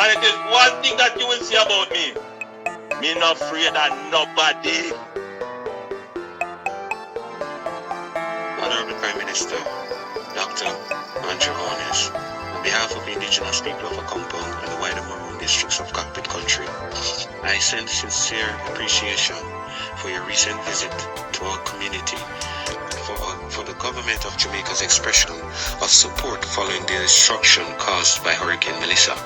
And it is one thing that you will see about me. Me not afraid of nobody. Honorable Prime Minister, Dr. Andrew Hornes, on behalf of the indigenous people of Akompong and the wider Maroon districts of Cockpit Country, I send sincere appreciation for your recent visit to our community, for the government of Jamaica's expression of support following the destruction caused by Hurricane Melissa.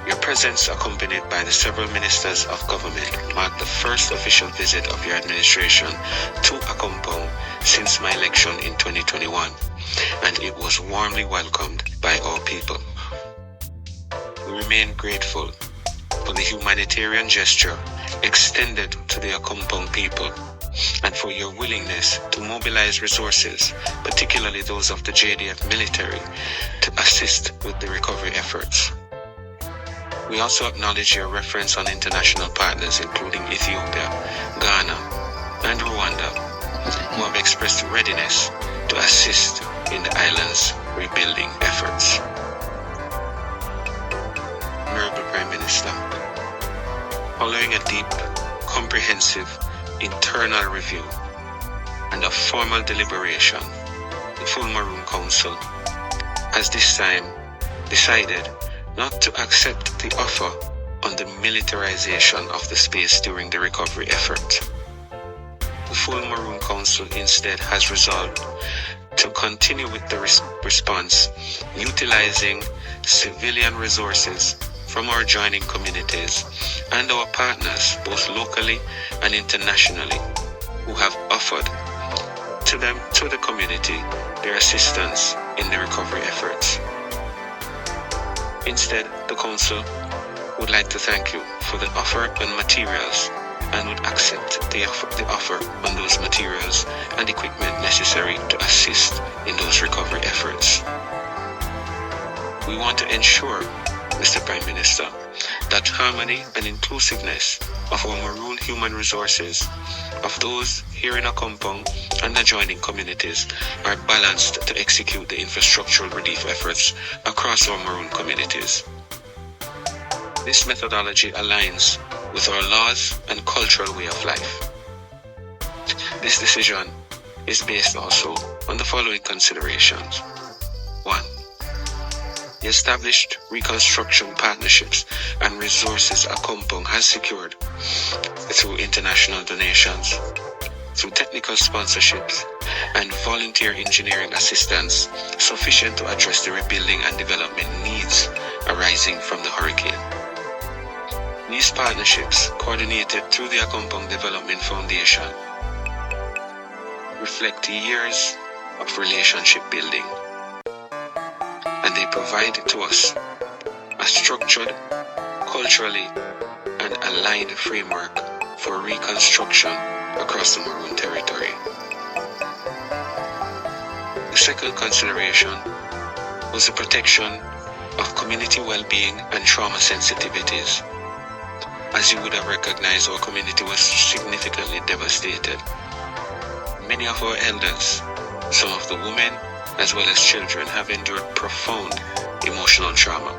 Your presence, accompanied by the several ministers of government, marked the first official visit of your administration to Akompong since my election in 2021, and it was warmly welcomed by our people. We remain grateful for the humanitarian gesture extended to the Akompong people, and for your willingness to mobilize resources, particularly those of the JDF military, to assist with the recovery efforts. We also acknowledge your reference on international partners including Ethiopia, Ghana, and Rwanda, who have expressed readiness to assist in the island's rebuilding efforts. Honorable Prime Minister, following a deep, comprehensive internal review and a formal deliberation, the full Maroon Council has this time decided not to accept the offer on the militarization of the space during the recovery effort. The full Maroon Council instead has resolved to continue with the response, utilizing civilian resources from our joining communities and our partners, both locally and internationally, who have offered to the community their assistance in the recovery efforts. Instead, the Council would like to thank you for the offer on materials and would accept the offer on those materials and equipment necessary to assist in those recovery efforts. We want to ensure, Mr. Prime Minister, that harmony and inclusiveness of our Maroon human resources, of those here in Akompong and adjoining communities, are balanced to execute the infrastructural relief efforts across our Maroon communities. This methodology aligns with our laws and cultural way of life. This decision is based also on the following considerations. 1. The established reconstruction partnerships and resources Akompong has secured through international donations, through technical sponsorships, and volunteer engineering assistance sufficient to address the rebuilding and development needs arising from the hurricane. These partnerships, coordinated through the Akompong Development Foundation, reflect years of relationship building, and they provide to us a structured, culturally and aligned framework for reconstruction across the Maroon territory. The second consideration was the protection of community well-being and trauma sensitivities. As you would have recognized, our community was significantly devastated. Many of our elders, some of the women, as well as children, have endured profound emotional trauma.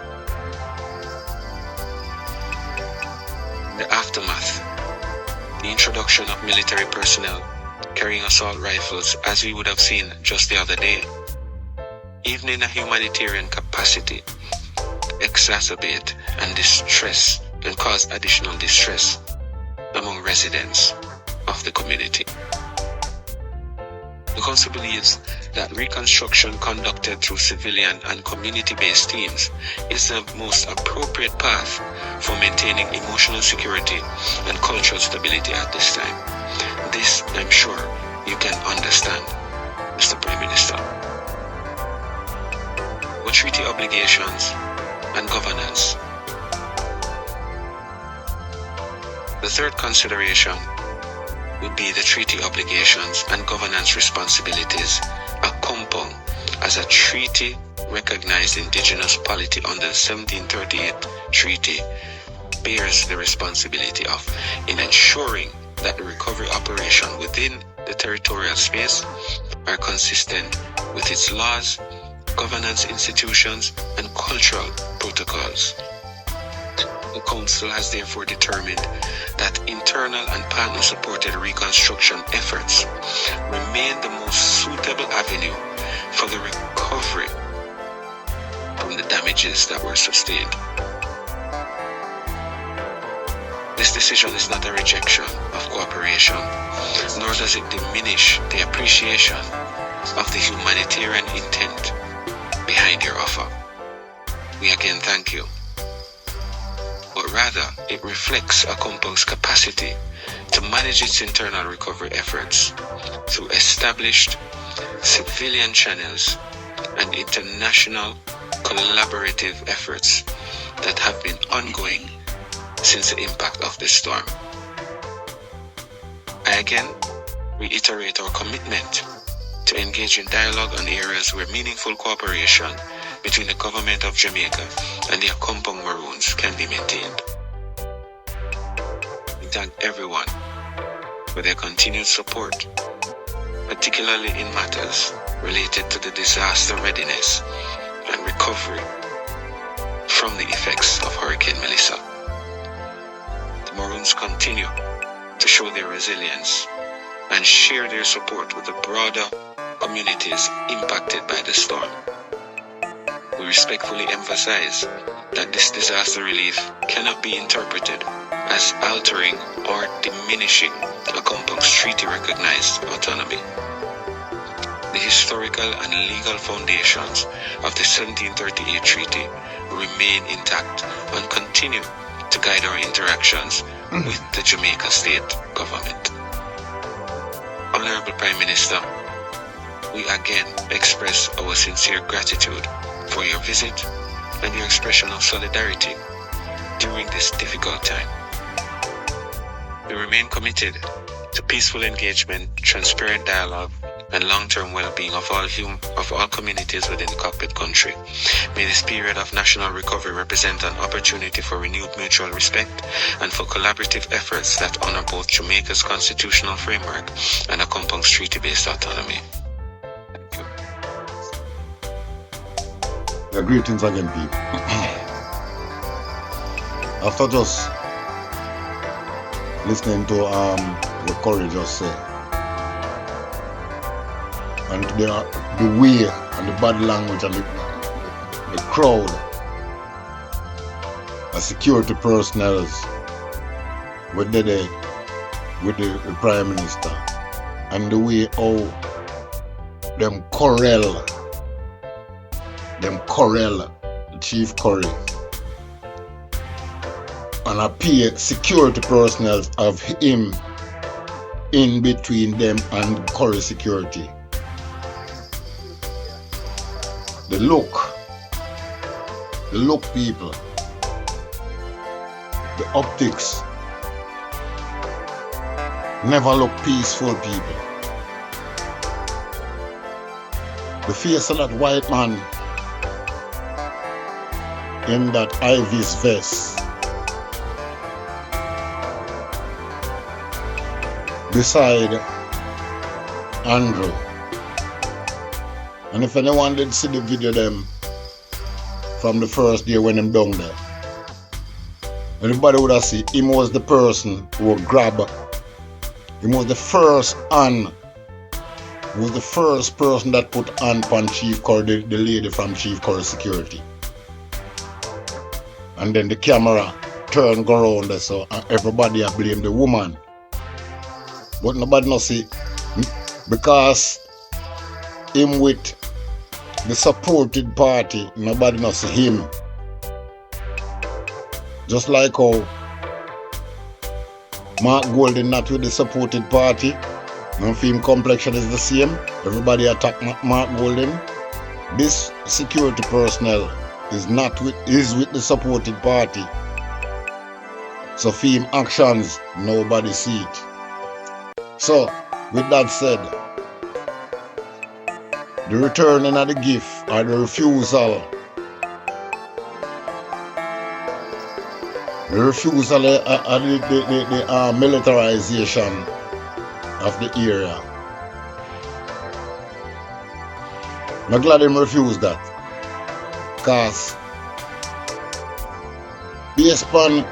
In the aftermath, the introduction of military personnel carrying assault rifles, as we would have seen just the other day, even in a humanitarian capacity, exacerbate and distress and cause additional distress among residents of the community. The Council believes that reconstruction conducted through civilian and community-based teams is the most appropriate path for maintaining emotional security and cultural stability at this time. This, I'm sure, you can understand, Mr. Prime Minister. Our treaty obligations and governance. The third consideration would be the treaty obligations and governance responsibilities Akompong, as a treaty recognized indigenous polity under the 1738 treaty, bears the responsibility of in ensuring that the recovery operation within the territorial space are consistent with its laws, governance institutions, and cultural protocols. The Council has therefore determined that internal and partner-supported reconstruction efforts remain the most suitable avenue for the recovery from the damages that were sustained. This decision is not a rejection of cooperation, nor does it diminish the appreciation of the humanitarian intent behind your offer. We again thank you. But rather, it reflects Akompong's capacity to manage its internal recovery efforts through established civilian channels and international collaborative efforts that have been ongoing since the impact of the storm. I again reiterate our commitment to engage in dialogue on areas where meaningful cooperation between the government of Jamaica and the Akompong Maroons can be maintained. We thank everyone for their continued support, particularly in matters related to the disaster readiness and recovery from the effects of Hurricane Melissa. The Maroons continue to show their resilience and share their support with the broader communities impacted by the storm. We respectfully emphasize that this disaster relief cannot be interpreted as altering or diminishing Akompong's treaty-recognized autonomy. The historical and legal foundations of the 1738 treaty remain intact and continue to guide our interactions with the Jamaica state government. Honorable Prime Minister, we again express our sincere gratitude for your visit and your expression of solidarity during this difficult time. We remain committed to peaceful engagement, transparent dialogue, and long-term well-being of all communities within the cockpit country. May this period of national recovery represent an opportunity for renewed mutual respect and for collaborative efforts that honor both Jamaica's constitutional framework and Akompong's treaty-based autonomy. Thank you. Greetings again, people. After just listening to what Currie just said, and the way and the body language and the crowd, the security personnel with the Prime Minister, and the way how them corral Chief Currie and appear security personnel of him in between them and Currie security. The look people, the optics never look peaceful, people. The face of that white man in that Ivy's vest beside Andrew. And if anyone did see the video them from the first day when him down there, everybody would have seen him was the person who would grab. He was the first hand. He was the first person that put hand on Chief Currie, the lady from Chief Currie security. And then the camera turned around there, so everybody blame the woman. But nobody no see, because him with the supported party, nobody no see him. Just like how Mark Golden not with the supported party, no film complexion is the same. Everybody attack Mark Golden. This security personnel is with the supported party. So film actions, nobody see it. So, with that said, the returning of the gift or the refusal of the militarization of the area. I'm glad him refuse that, because based upon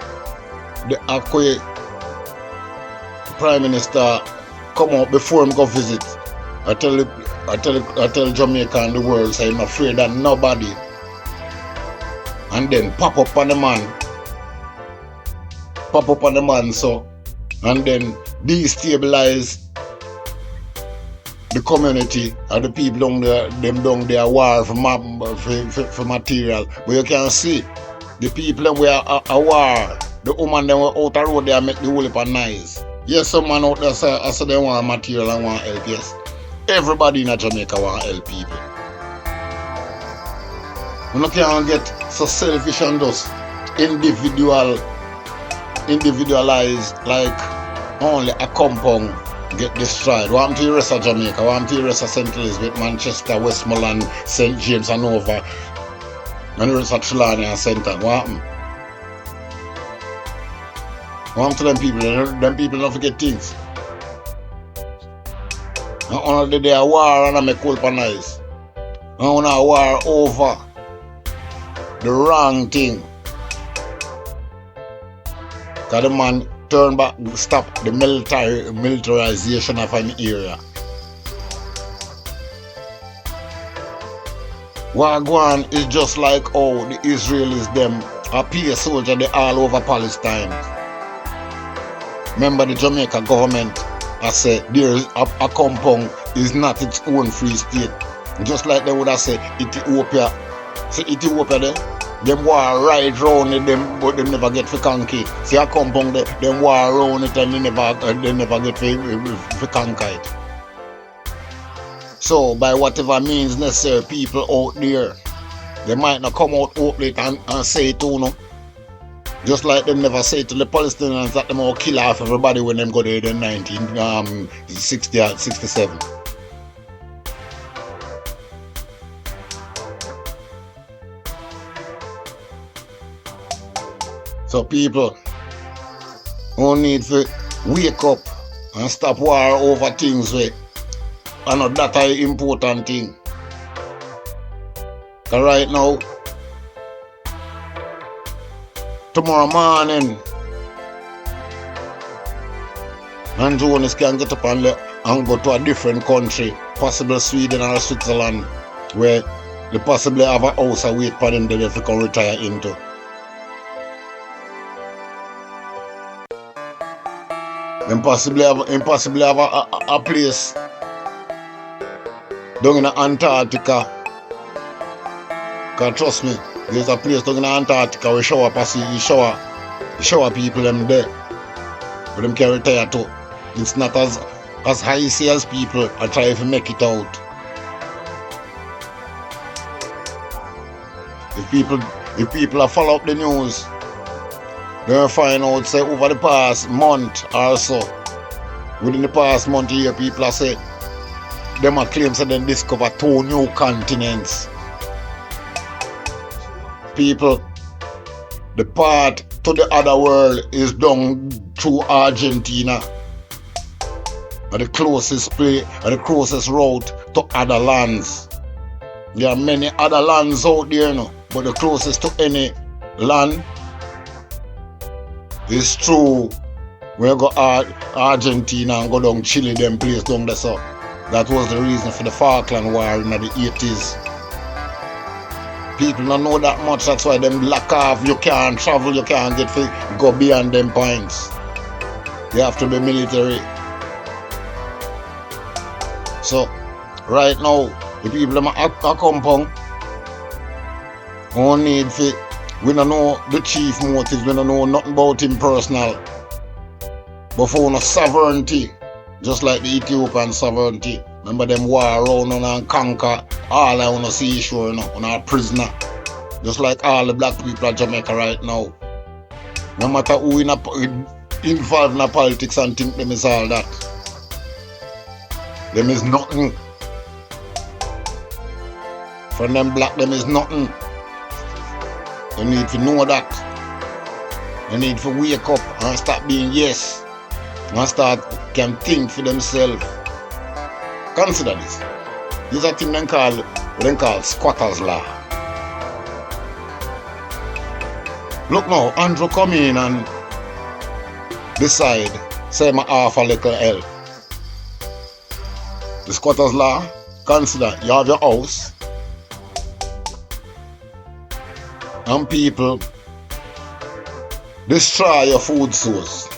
the Akwe Prime Minister come out before him go visit. I tell Jamaica and the world, say I'm afraid that nobody. And then pop up on the man, so, and then destabilize the community and the people down there, them down there war for material. But you can see the people them were a war. The woman them were out the road there make the whole heap of noise. Yes, some man out there say they want material and want help, yes. Everybody in Jamaica want help people. You can't get so selfish and just individualized like only a compound get destroyed. What happened to the rest of Jamaica? What happened to the rest of St. Elizabeth, Manchester, Westmoreland, St. James and Nova, and the rest of Trelawney and St. Ann? What happened? What happened to them people? Them people don't forget things. And only they are war and I make cold for nice. And only a war over the wrong thing. Because the man turn back, stop the militarization of an area. What go on is just like how the Israelis them appear soldier they all over Palestine. Remember the Jamaica government I said there is a compound is not its own free state. Just like they would have said Ethiopia. See Ethiopia there? Them war right round it, them, but them never get for conquer. See a compound there, them war around it and they never get for conquer it. So by whatever means necessary, people out there, they might not come out openly and say it to no. Just like them never say to the Palestinians that them all kill off everybody when them go there in 1967. So people who need to wake up and stop war over things where and that is an important thing. Because right now, tomorrow morning, and Jonas can get up and go to a different country, possibly Sweden or Switzerland, where they possibly have a house and wait for them there if they can retire into. Them possibly have a place down in Antarctica. Because trust me, there's a place down in Antarctica where shower people them there. But them can retire too. It's not as high as people are trying to make it out. If people are follow up the news, they'll find out say over the past month or so, within the past month here, people are saying them are claims that they discover 2 new continents. People, the path to the other world is done through Argentina. And the closest place and the closest route to other lands. There are many other lands out there, but the closest to any land is through when you go Argentina and go down Chile, them place down there. So that was the reason for the Falkland War in the 80s. People don't know that much, that's why them lock off. You can't travel, you can't get free, go beyond them points. You have to be military. So right now, the people them a compound who need to, we don't know the chief motive, we don't know nothing about him personal. But for no sovereignty, just like the Ethiopian sovereignty. Remember them war around and conquer all I want to see sure on our prisoner. Just like all the black people of Jamaica right now. No matter who involved in politics and think them is all that. Them is nothing. For them black, them is nothing. They need to know that. They need to wake up and stop being yes. And start can think for themselves. Consider this. This is a thing they call squatters law. Look now, Andrew come in and decide, say my half a little help. The squatters law, consider you have your house and people destroy your food source.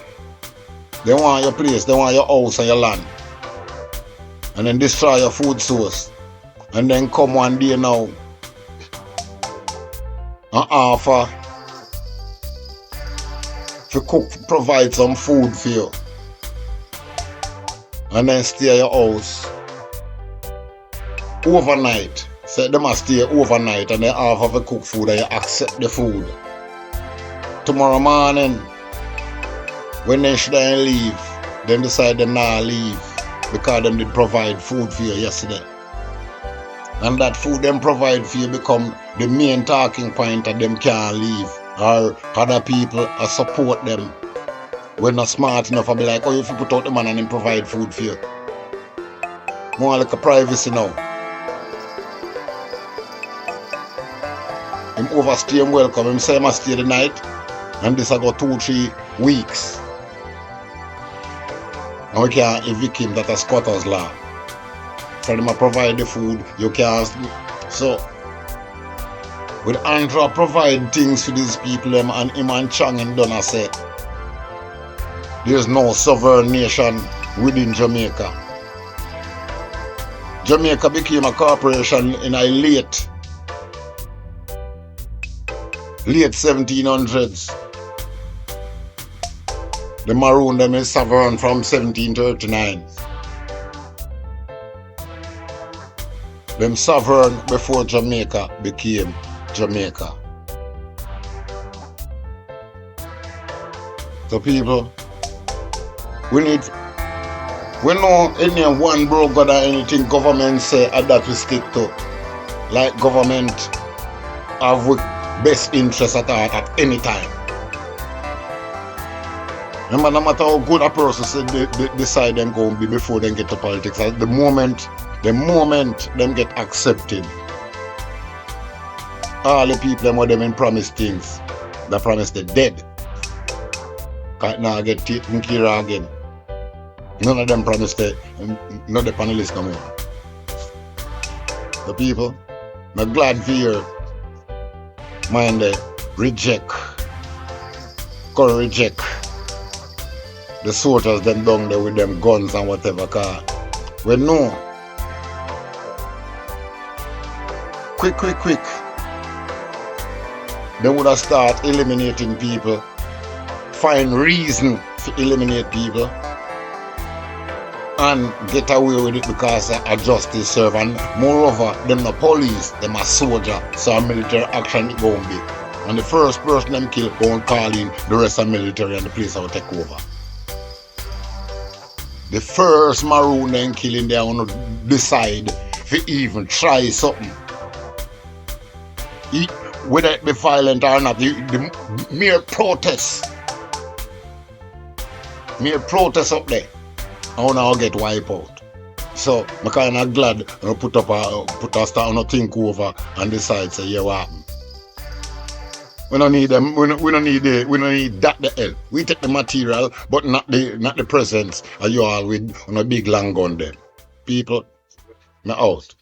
They want your place, they want your house and your land. And then destroy your food source. And then come one day now and offer to cook, provide some food for you. And then stay at your house overnight. Say they must stay overnight and they offer to cook food and you accept the food. Tomorrow morning, when they should leave, then decide they not leave because them did provide food for you yesterday. And that food them provide for you become the main talking point that them can't leave. Or other people support them. We're not smart enough to be like, oh, if you put out the man and him provide food for you. More like a privacy now. Him overstay him welcome. Him say he must stay the night. And this will go 2-3 weeks. And we can't evict him. That's a squatter's law. So them provide the food. You can't. So with Andrew provide things for these people them and him and Chang him done a say there's no sovereign nation within Jamaica. Jamaica became a corporation in a late 1700s. The Maroons them is sovereign from 1739. Them sovereign before Jamaica became Jamaica. So people, we know any one broke God or anything government say that we stick to. Like government have with best interest at heart at any time. Remember, no matter how good a person say they decide them going to be before they get to politics, at the moment them get accepted, all the people them what them in promise things, they promise they dead. Can't now get taken care of again. None of them promise they not the panelists no more. The people, I'm glad for your mind they reject, Currie reject the soldiers them down there with them guns and whatever, cause we know quick they would have start eliminating people, find reason to eliminate people and get away with it because a justice serve. And moreover, them the police, them a soldier, so a military action it won't be. And the first person them kill won't call in the rest of the military and the place will take over. The first Maroon them killing, they want to decide to even try something. Whether it be violent or not, the mere protest up there, I want to get wiped out. So I'm kind of glad I put a start on think over and decide say, yeah, what happened? We don't need them. We don't need that the hell. We take the material, but not the presence of you all with on a big long gun there. People, I'm out.